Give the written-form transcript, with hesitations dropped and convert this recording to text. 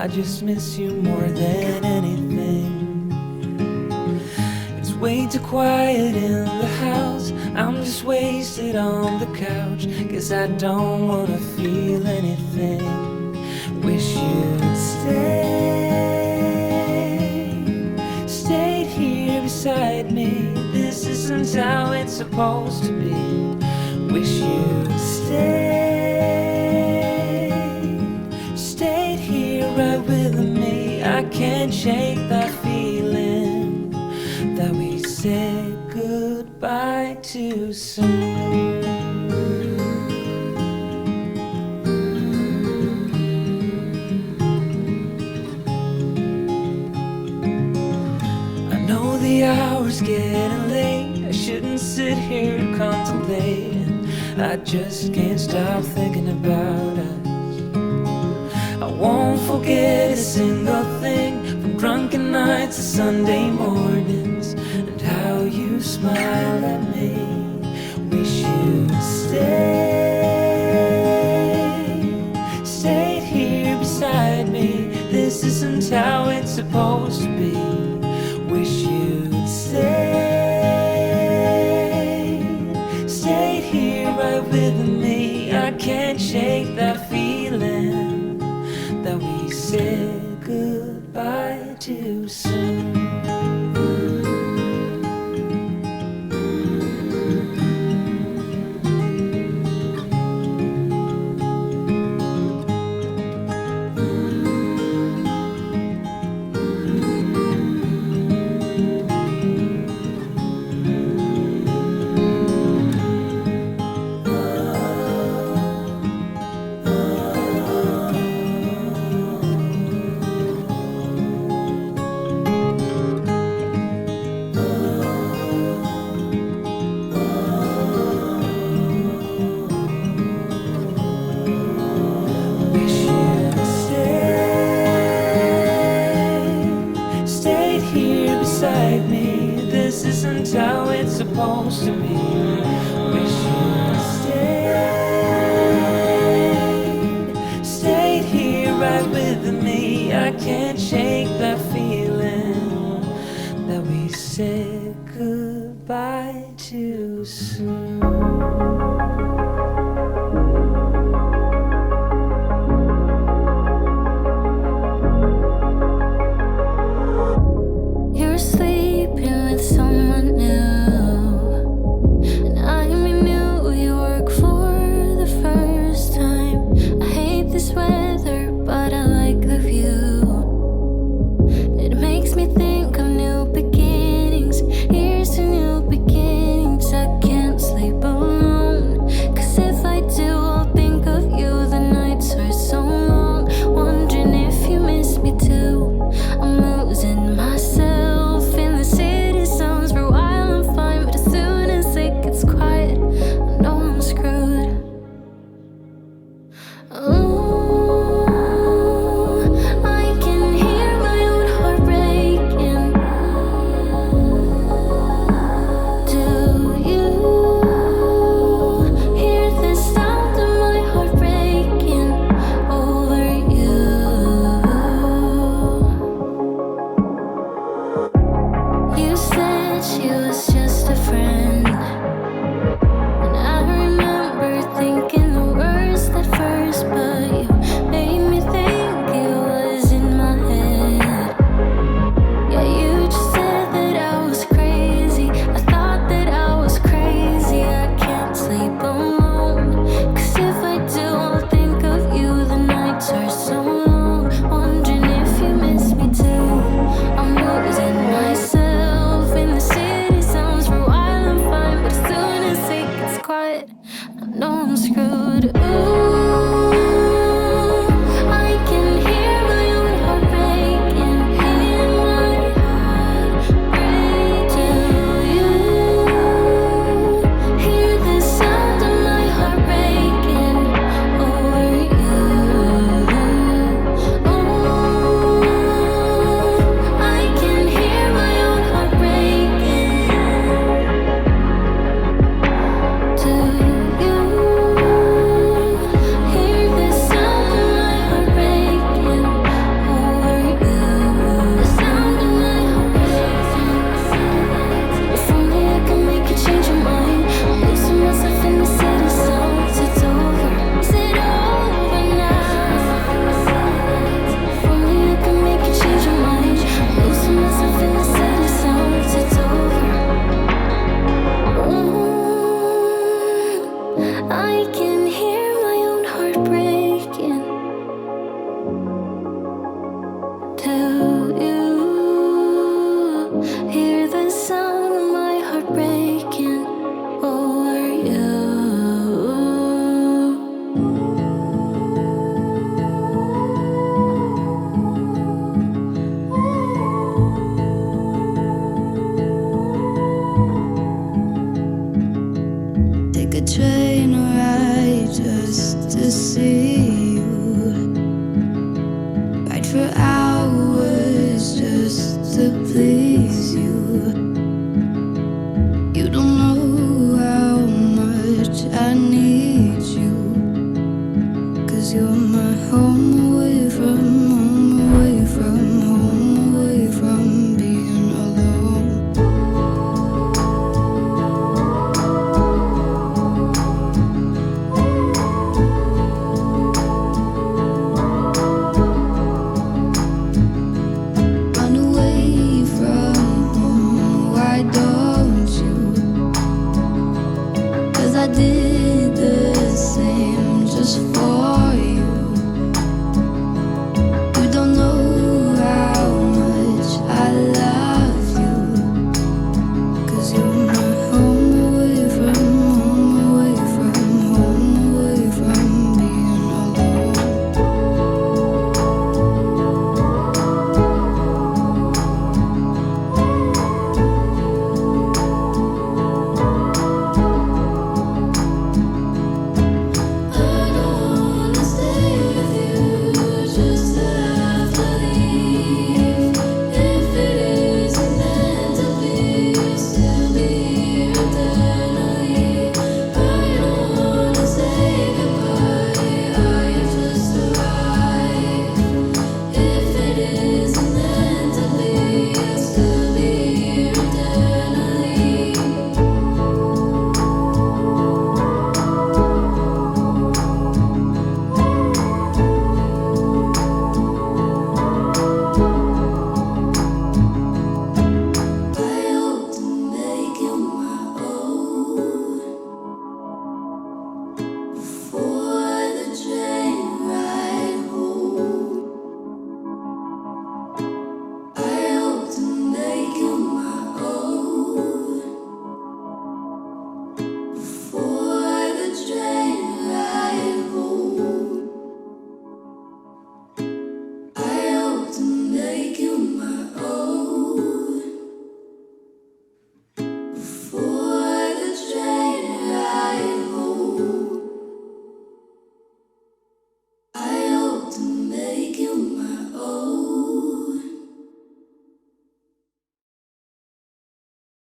I just miss you more than anything. It's way too quiet in the house, I'm just wasted on the couch. Guess I don't wanna feel anything. Wish you'd stayed here beside me. This isn't how it's supposed to be. Wish you'd stayed here right with me. I can't shake that feeling that we said goodbye too soon. I know the hour's getting late, I shouldn't sit here contemplating. I just can't stop thinking about us. I won't forget a single thing, from drunken nights to Sunday mornings, and how you smile at me. Wish you'd stayed here beside me. This isn't how it's supposed to be. Wish you'd stayed here right with me. I can't shake that feeling that we said goodbye too soon. How it's supposed to be. Wish you'd stayed here right with me. I can't shake that feeling that we said goodbye too soon. You said she was